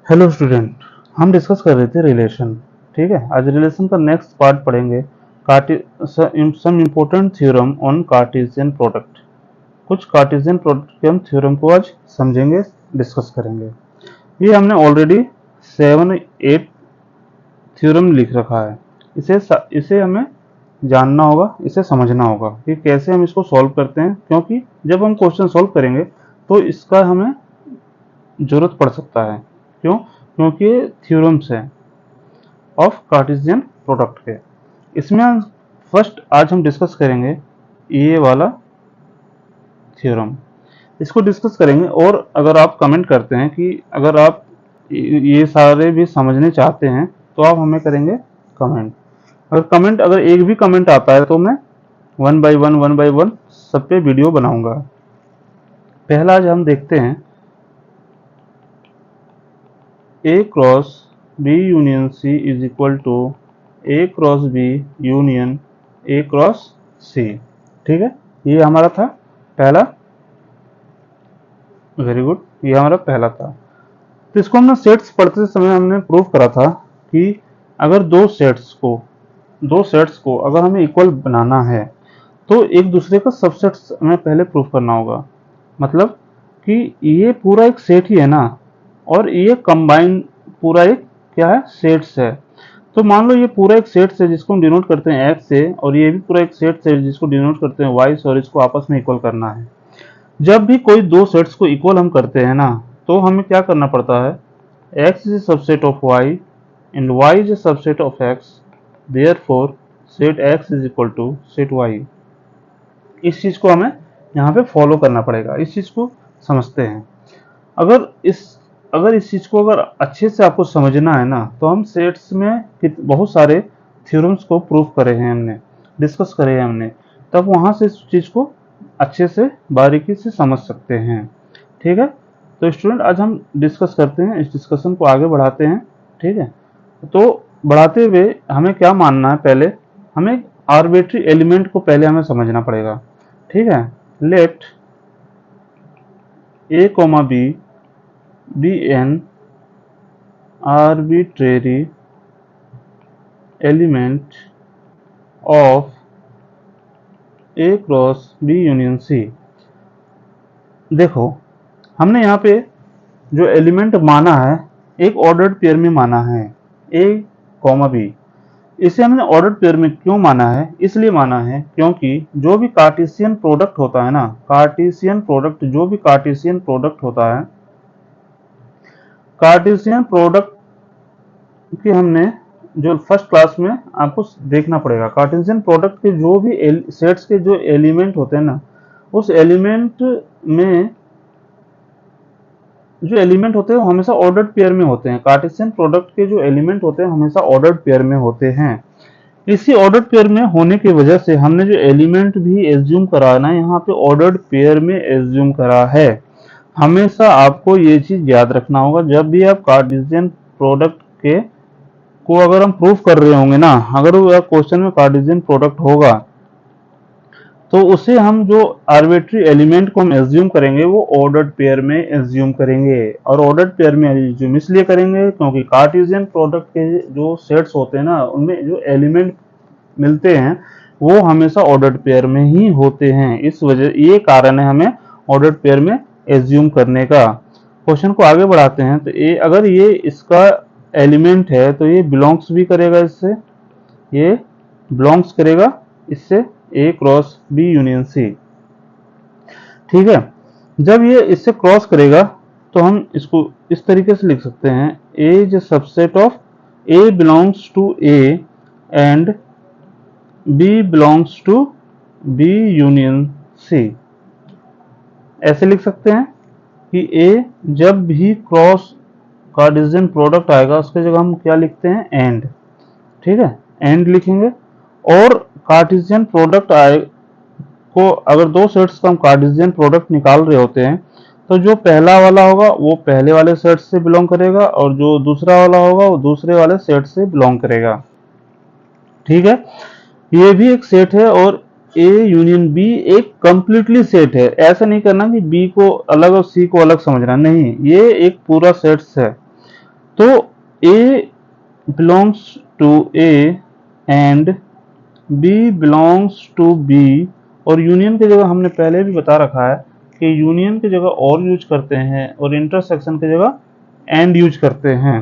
Hello student, हम discuss कर रहे थे रिलेशन। ठीक है, आज रिलेशन का नेक्स्ट पार्ट पढ़ेंगे। Some important theorem on Cartesian product. कुछ कार्टेशियन प्रोडक्ट के हम थ्योरम को आज समझेंगे, डिस्कस करेंगे। ये हमने ऑलरेडी 7-8 थ्योरम लिख रखा है। इसे हमें जानना होगा, इसे समझना होगा कि कैसे हम इसको सॉल्व करते हैं, क्योंकि जब हम क्वेश्चन सॉल्व करेंगे तो इसका हमें जरूरत पड़ सकता है। क्यों? क्योंकि ये थ्योरम्स हैं ऑफ कार्टेशियन प्रोडक्ट के। इसमें फर्स्ट आज हम डिस्कस करेंगे ये वाला थ्योरम, इसको डिस्कस करेंगे। और अगर आप कमेंट करते हैं कि अगर आप ये सारे भी समझने चाहते हैं तो आप हमें करेंगे कमेंट। अगर एक भी कमेंट आता है तो मैं वन बाय वन सब पे वीडियो बनाऊंगा। पहला आज हम देखते हैं A cross B union C is equal to A cross B union A cross C। ठीक है, ये हमारा था पहला। वेरी गुड, ये हमारा पहला था। तो इसको हमने सेट्स पढ़ते समय हमने प्रूव करा था कि अगर दो सेट्स को अगर हमें इक्वल बनाना है तो एक दूसरे का सबसेट्स हमें पहले प्रूव करना होगा। मतलब कि ये पूरा एक सेट ही है ना, और ये कंबाइन पूरा एक क्या है, सेट्स है। तो मान लो ये पूरा एक सेट है जिसको हम डिनोट करते हैं x से, और ये भी पूरा एक सेट है जिसको डिनोट करते हैं y से, और इसको आपस में इक्वल करना है। जब भी कोई दो सेट्स को इक्वल हम करते हैं ना, तो हमें क्या करना पड़ता है, x is a subset of y and y is a subset of x, therefore set x is equal to set y। इस चीज को हमें यहाँ पे फॉलो करना पड़ेगा, इस चीज को समझते हैं। अगर इस अगर इस चीज को अगर अच्छे से आपको समझना है ना, तो हम सेट्स में बहुत सारे थ्योरम्स को प्रूव करे हैं हमने, डिस्कस करे हैं हमने, तब वहां से इस चीज को अच्छे से बारीकी से समझ सकते हैं। ठीक है, तो स्टूडेंट आज हम डिस्कस करते हैं, इस डिस्कशन को आगे बढ़ाते हैं। ठीक है, तो बढ़ाते हुए हमें क्या मानना है, पहले हमें आर्बिट्री एलिमेंट को पहले हमें समझना पड़ेगा। ठीक है, let a, b be an arbitrary element of A cross B union C। देखो, हमने यहाँ पे जो एलिमेंट माना है एक ऑर्डर्ड पेयर में माना है, A, B। इसे हमने ऑर्डर्ड पेयर में क्यों माना है? इसलिए माना है क्योंकि जो भी कार्टेशियन प्रोडक्ट होता है ना, कार्टेशियन प्रोडक्ट होता है, कार्टेशियन प्रोडक्ट की हमने जो फर्स्ट क्लास में आपको देखना पड़ेगा। कार्टेशियन प्रोडक्ट के जो भी सेट्स के जो एलिमेंट होते हैं ना, उस एलिमेंट में जो एलिमेंट होते हैं वो हमेशा ऑर्डर्ड पेयर में होते हैं। कार्टेशियन प्रोडक्ट के जो एलिमेंट होते हैं हमेशा ऑर्डर्ड पेयर में होते हैं। इसी ऑर्डर्ड पेयर में होने की वजह से हमने जो एलिमेंट भी एज्यूम करा ना, यहाँ पे ऑर्डर्ड पेयर में एज्यूम करा है। हमेशा आपको ये चीज याद रखना होगा, जब भी आप कार्टेशियन प्रोडक्ट के को अगर हम प्रूफ कर रहे होंगे ना, अगर वो क्वेश्चन में कार्टेशियन प्रोडक्ट होगा तो उसे हम जो आर्बिट्री एलिमेंट को हम एज्यूम करेंगे वो ऑर्डर्ड पेयर में एज्यूम करेंगे। और ऑर्डर्ड पेयर में एज्यूम इसलिए करेंगे क्योंकि कार्टेशियन प्रोडक्ट के जो सेट्स होते हैं ना, उनमें जो एलिमेंट मिलते हैं वो हमेशा ऑर्डर्ड पेयर में ही होते हैं। इस वजह ये कारण है हमें ऑर्डर्ड पेयर में एज्यूम करने का। क्वेश्चन को आगे बढ़ाते हैं। तो ये अगर ये इसका एलिमेंट है तो ये बिलोंग्स भी करेगा इससे, ये बिलोंग्स करेगा इससे, A cross B union C। ठीक है, जब ये इससे क्रॉस करेगा तो हम इसको इस तरीके से लिख सकते हैं, A is a subset of A belongs to A and B belongs to B union C। ऐसे लिख सकते हैं कि A जब भी क्रॉस कार्टेशियन प्रोडक्ट आएगा उसके जगह हम क्या लिखते हैं, एंड। ठीक है, एंड लिखेंगे। और कार्टेशियन प्रोडक्ट आए को अगर दो सेट्स का हम कार्टेशियन प्रोडक्ट निकाल रहे होते हैं तो जो पहला वाला होगा वो पहले वाले सेट से बिलोंग करेगा, और जो दूसरा वाला होगा वो दूसरे वाले सेट से बिलोंग करेगा। ठीक है, ये भी एक सेट है और A यूनियन B एक कंप्लीटली सेट है। ऐसा नहीं करना कि B को अलग और C को अलग समझना, नहीं, ये एक पूरा सेट्स है। तो A belongs to A and B belongs to B, और यूनियन की जगह हमने पहले भी बता रखा है कि यूनियन की जगह और यूज करते हैं और इंटरसेक्शन की जगह एंड यूज करते हैं।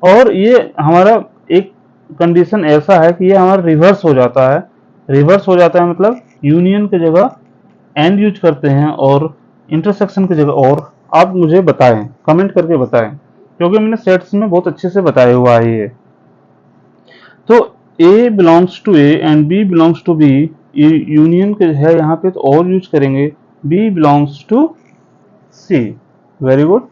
और ये हमारा एक कंडीशन ऐसा है कि ये हमारा रिवर्स हो जाता है। रिवर्स हो जाता है मतलब यूनियन की जगह एंड यूज करते हैं और इंटरसेक्शन की जगह और। आप मुझे बताएं, कमेंट करके बताएं, क्योंकि मैंने सेट्स में बहुत अच्छे से बताया हुआ है ये। तो A belongs to A and B belongs to B, union के है यहाँ पे तो और यूज करेंगे, B belongs to C. Very good.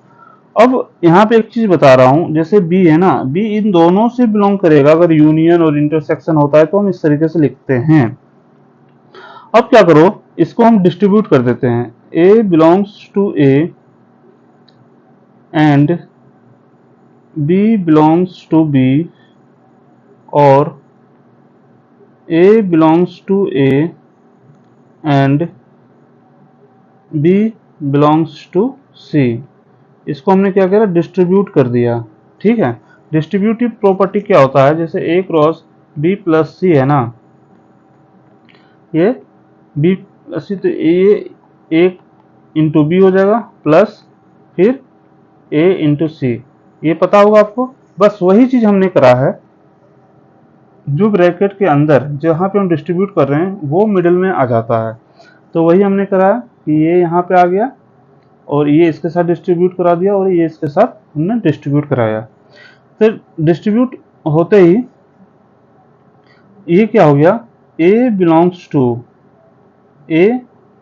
अब यहाँ पे एक चीज बता रहा हूं, जैसे बी है ना, बी इन दोनों से बिलोंग करेगा। अगर यूनियन और इंटरसेक्शन होता है तो हम इस तरीके से लिखते हैं। अब क्या करो, इसको हम डिस्ट्रीब्यूट कर देते हैं। A belongs to A and B belongs to B, और A belongs to A and B belongs to C. इसको हमने क्या करा, डिस्ट्रीब्यूट कर दिया। ठीक है, डिस्ट्रीब्यूटिव प्रॉपर्टी क्या होता है, जैसे ए क्रॉस बी प्लस सी है ना, ये बी प्लस सी, तो ए इंटू बी हो जाएगा प्लस फिर ए इंटू सी। ये पता होगा आपको। बस वही चीज हमने करा है, जो ब्रैकेट के अंदर जहां पे हम डिस्ट्रीब्यूट कर रहे हैं वो मिडिल में आ जाता है। तो वही हमने करा है कि ये यहाँ पे आ गया और ये इसके साथ डिस्ट्रीब्यूट करा दिया और ये इसके साथ हमने डिस्ट्रीब्यूट कराया। फिर डिस्ट्रीब्यूट होते ही ये क्या हो गया, A belongs to A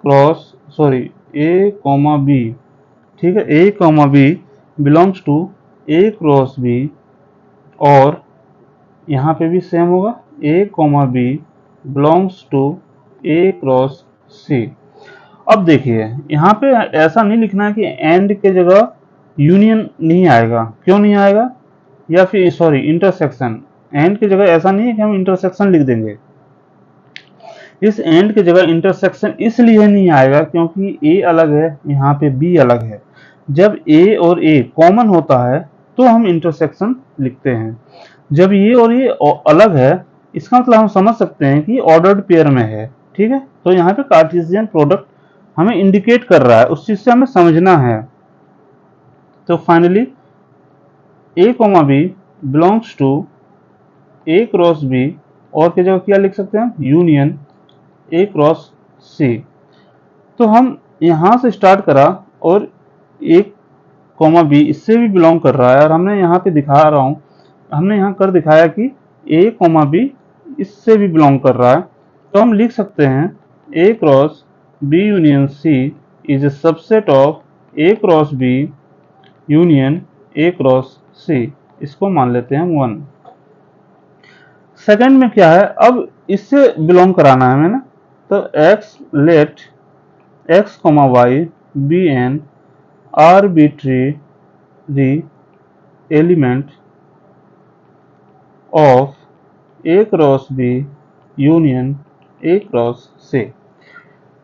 cross sorry A comma B. ठीक है, A comma B belongs to A cross B, और यहाँ पे भी सेम होगा, A comma B belongs to A cross C. अब देखिए यहाँ पे ऐसा नहीं लिखना है कि एंड के जगह यूनियन नहीं आएगा। क्यों नहीं आएगा, या फिर सॉरी इंटरसेक्शन, एंड की जगह ऐसा नहीं है कि हम इंटरसेक्शन लिख देंगे। इस एंड की जगह इंटरसेक्शन इसलिए नहीं आएगा क्योंकि ए अलग है, यहाँ पे बी अलग है। जब ए और ए कॉमन होता है तो हम इंटरसेक्शन लिखते हैं। जब ये और ये अलग है, इसका मतलब हम समझ सकते हैं कि ऑर्डर्ड पेयर में है। ठीक है, तो यहाँ पे कार्टेशियन प्रोडक्ट हमें इंडिकेट कर रहा है, उस चीज से हमें समझना है। तो finally A comma B belongs to A cross B, और की जगह क्या लिख सकते हैं, यूनियन ए क्रॉस सी। तो हम यहां से स्टार्ट करा और एक कॉमा बी इससे भी बिलोंग कर रहा है, और हमने यहाँ पे दिखा रहा हूं, हमने यहाँ कर दिखाया कि ए कॉमा बी इससे भी बिलोंग कर रहा है। तो हम लिख सकते हैं A cross B union C is a subset of A cross B union A cross C. इसको मान लेते हैं 1। सेकंड में क्या है, अब इससे बिलोंग कराना है हमें ना, तो x let x comma Y be an arbitrary element of A cross B union A cross C.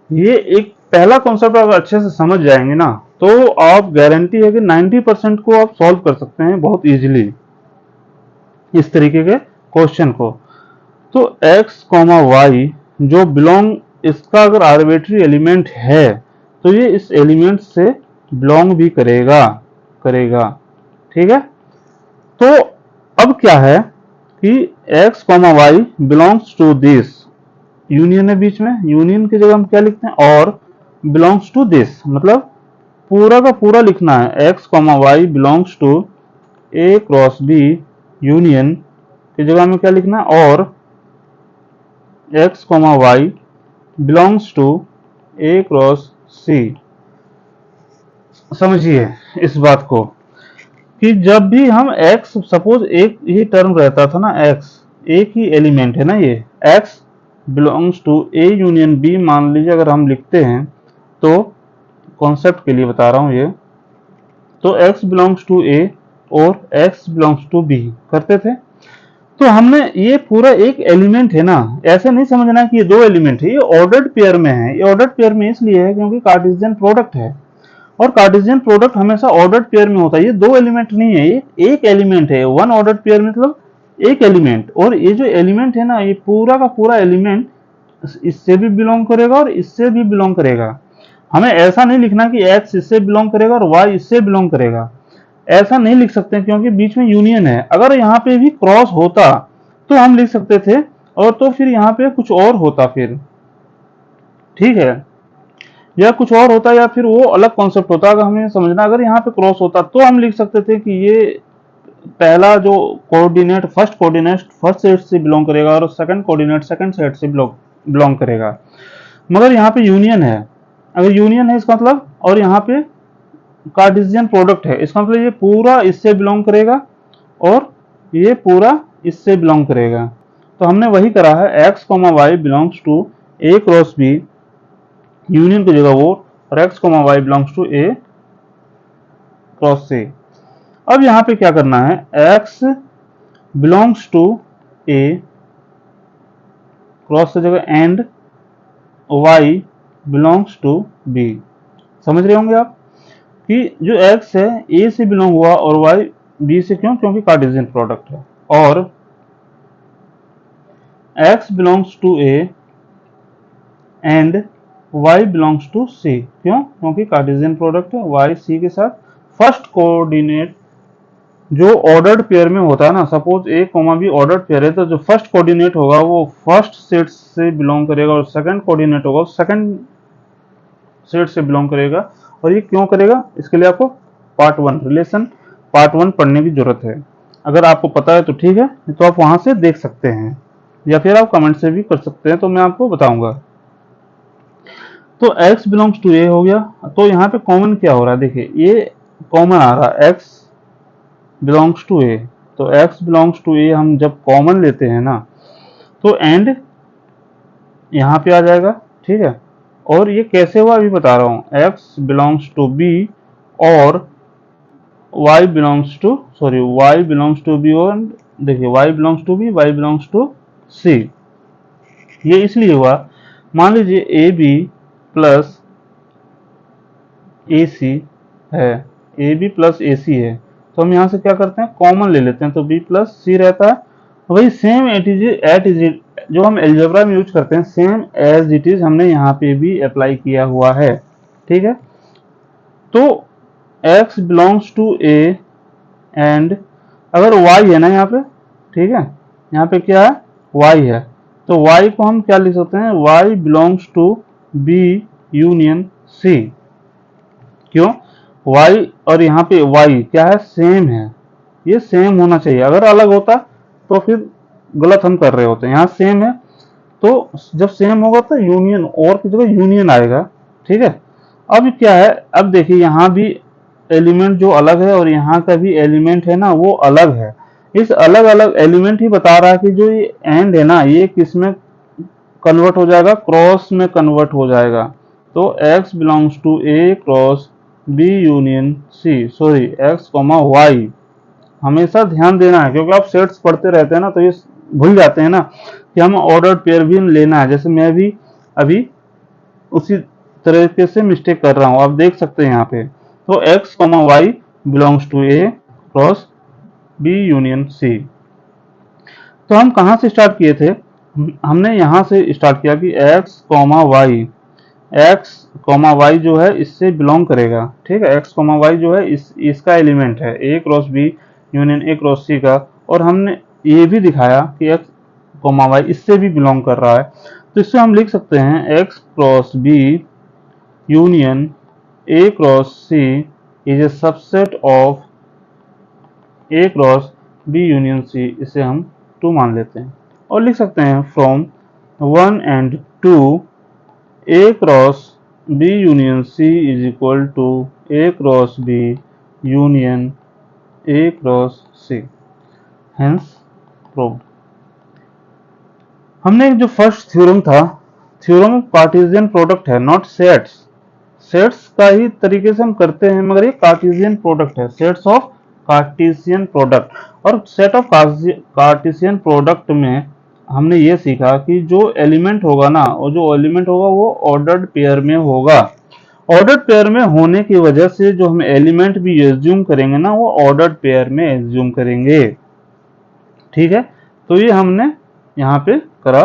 ये एक पहला कॉन्सेप्ट अगर अच्छे से समझ जाएंगे ना, तो आप गारंटी है कि 90% को आप सॉल्व कर सकते हैं बहुत इजीली इस तरीके के क्वेश्चन को। तो x कॉमा वाई जो बिलोंग, इसका अगर आर्बिट्री एलिमेंट है तो ये इस एलिमेंट से बिलोंग भी करेगा। ठीक है, तो अब क्या है कि x comma Y belongs to this, union है बीच में, यूनियन की जगह हम क्या लिखते हैं, और बिलोंग्स टू दिस, मतलब पूरा का पूरा लिखना है। x comma Y belongs to A cross B union की जगह में क्या लिखना है, और x comma Y belongs to A cross C. समझिए इस बात को कि जब भी हम x, सपोज एक ही टर्म रहता था ना, x एक ही एलिमेंट है ना, ये x belongs to A union B मान लीजिए अगर हम लिखते हैं, तो कॉन्सेप्ट के लिए बता रहा हूं ये, तो x बिलोंग्स टू ए और x बिलोंग्स टू बी करते थे। तो हमने ये पूरा एक एलिमेंट है ना, ऐसे नहीं समझना कि ये दो एलिमेंट है, ये ऑर्डर्ड पेयर में है। ये ऑर्डर्ड पेयर में इसलिए है क्योंकि कार्टेशियन प्रोडक्ट है, और कार्टेशियन प्रोडक्ट हमेशा ऑर्डर्ड पेयर में होता है। ये दो एलिमेंट नहीं है, ये एक एलिमेंट है। वन ऑर्डर्ड पेयर मतलब एक एलिमेंट, और ये जो एलिमेंट है ना, ये पूरा का पूरा एलिमेंट इससे भी बिलोंग करेगा और इससे भी बिलोंग करेगा। हमें ऐसा नहीं लिखना कि x इससे बिलोंग करेगा और y इससे बिलोंग करेगा, ऐसा नहीं लिख सकते क्योंकि बीच में यूनियन है। अगर यहाँ पे भी क्रॉस होता तो हम लिख सकते थे, और तो फिर यहाँ पे कुछ और होता फिर, ठीक है, या कुछ और होता या फिर वो अलग कॉन्सेप्ट होता। अगर हमें समझना, अगर यहाँ पे क्रॉस होता तो हम लिख सकते थे कि ये पहला जो कोऑर्डिनेट फर्स्ट सेट से बिलोंग करेगा और सेकंड कोऑर्डिनेट सेकंड सेट से बिलोंग करेगा। मगर यहाँ पे यूनियन है, अगर यूनियन है इसका मतलब, और यहाँ पे कार्टेशियन प्रोडक्ट है, इसका मतलब ये पूरा इससे बिलोंग करेगा और ये पूरा इससे बिलोंग करेगा। तो हमने वही करा है, x, y belongs to a cross b, union की जगह वो, और x, y belongs to a cross c। अब यहाँ पे क्या करना है, x belongs to a cross की जगह and y belongs to b। समझ रहे होंगे आप कि जो x है a से बिलोंग हुआ और y b से, क्यों, क्योंकि कार्टेशियन प्रोडक्ट है। और x belongs to a and y belongs to c, क्यों, क्योंकि कार्टेशियन प्रोडक्ट है। y c के साथ फर्स्ट कोऑर्डिनेट जो ऑर्डर्ड पेयर में होता है ना, suppose a, b ordered pair है, तो जो फर्स्ट कोऑर्डिनेट होगा वो फर्स्ट सेट से बिलोंग करेगा और सेकंड कोऑर्डिनेट होगा सेकंड सेट से बिलोंग करेगा। और ये क्यों करेगा, इसके लिए आपको पार्ट 1 रिलेशन पार्ट 1 पढ़ने की जरूरत है। अगर आपको पता है तो ठीक है, तो आप वहां से देख सकते हैं या फिर आप कमेंट से भी कर सकते हैं, तो मैं आपको बताऊंगा। तो x बिलोंग्स टू a हो गया। तो यहाँ पे कॉमन क्या हो रहा है, देखिए ये कॉमन आ रहा है, x बिलोंग्स टू a। तो x बिलोंग्स टू a हम जब कॉमन लेते हैं ना, तो एंड यहाँ पे आ जाएगा, ठीक है। और ये कैसे हुआ अभी बता रहा हूँ, x बिलोंग्स टू b और y बिलोंग्स टू b, और देखिए y belongs to b, y belongs to c। ये इसलिए हुआ, मान लीजिए ए बी प्लस ए सी है, ए बी प्लस ए सी है, तो हम यहाँ से क्या करते हैं, कॉमन ले लेते हैं, तो बी प्लस सी रहता है। वही सेम एट इज जो हम एल्जेब्रा में यूज करते हैं, सेम एज इट इज हमने यहाँ पे भी अप्लाई किया हुआ है, ठीक है। तो x belongs to a and अगर y है ना यहाँ पे, ठीक है, यहाँ पे क्या है, y है, तो y को हम क्या लिख सकते हैं, y belongs to b union c। क्यों, y और यहाँ पे y क्या है, सेम है, ये सेम होना चाहिए। अगर अलग होता तो फिर गलत हम कर रहे होते हैं। यहाँ सेम है, तो जब सेम होगा तो यूनियन, और की जगह यूनियन आएगा, ठीक है। अब क्या है, अब देखिए यहाँ भी एलिमेंट जो अलग है और यहाँ का भी एलिमेंट है ना, वो अलग है। इस अलग अलग एलिमेंट ही बता रहा है कि जो ये एंड है ना, ये किस में कन्वर्ट हो जाएगा, क्रॉस में कन्वर्ट हो जाएगा। तो x belongs to a cross b union c, sorry x comma y। हमेशा ध्यान देना है, क्योंकि आप सेट्स पढ़ते रहते हैं ना, तो ये भूल जाते हैं ना कि हमें ऑर्डर्ड पेयर भी लेना है। जैसे मैं भी अभी उसी तरीके से मिस्टेक कर रहा हूँ, आप देख सकते हैं यहाँ पे। तो x comma Y belongs to a cross b union c। तो हम कहाँ से स्टार्ट किए थे, हमने यहाँ से स्टार्ट किया कि x कॉमा वाई जो है इससे बिलोंग करेगा, ठीक है। x कॉमा वाई जो है इसका एलिमेंट है a cross b union a cross c का, और हमने ये भी दिखाया कि x कॉमा वाई इससे भी बिलोंग कर रहा है। तो इससे हम लिख सकते हैं x cross b union a cross c is a subset of a cross b union c। इसे हम 2 मान लेते हैं और लिख सकते हैं from 1 and 2 a cross b union c is equal to a cross b union a cross c, hence proved. हमने जो फर्स्ट थ्योरम था, थ्योरम कार्टेशियन प्रोडक्ट है, नॉट सेट्स। सेट्स का ही तरीके से हम करते हैं, मगर ये कार्टेशियन प्रोडक्ट है, सेट्स ऑफ कार्टेशियन प्रोडक्ट। और सेट ऑफ कार्टेशियन प्रोडक्ट में हमने ये सीखा कि जो एलिमेंट होगा ना, और जो एलिमेंट होगा वो ऑर्डर्ड पेयर में होगा। ऑर्डर्ड पेयर में होने की वजह से जो हम एलिमेंट भी एज्यूम करेंगे ना, वो ऑर्डर्ड पेयर में एज्यूम करेंगे। ठीक है, तो ये हमने यहाँ पे करा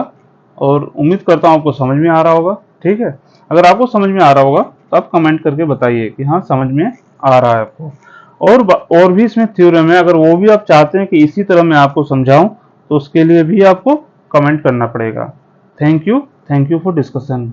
और उम्मीद करता हूँ आपको समझ में आ रहा होगा। ठीक है, अगर आपको समझ में आ रहा होगा तो आप कमेंट करके बताइए कि हाँ समझ में आ रहा है आपको। और भी इसमें थ्योरम है, अगर वो भी आप चाहते हैं कि इसी तरह मैं आपको समझाऊं तो उसके लिए भी आपको कमेंट करना पड़ेगा। Thank you for discussion.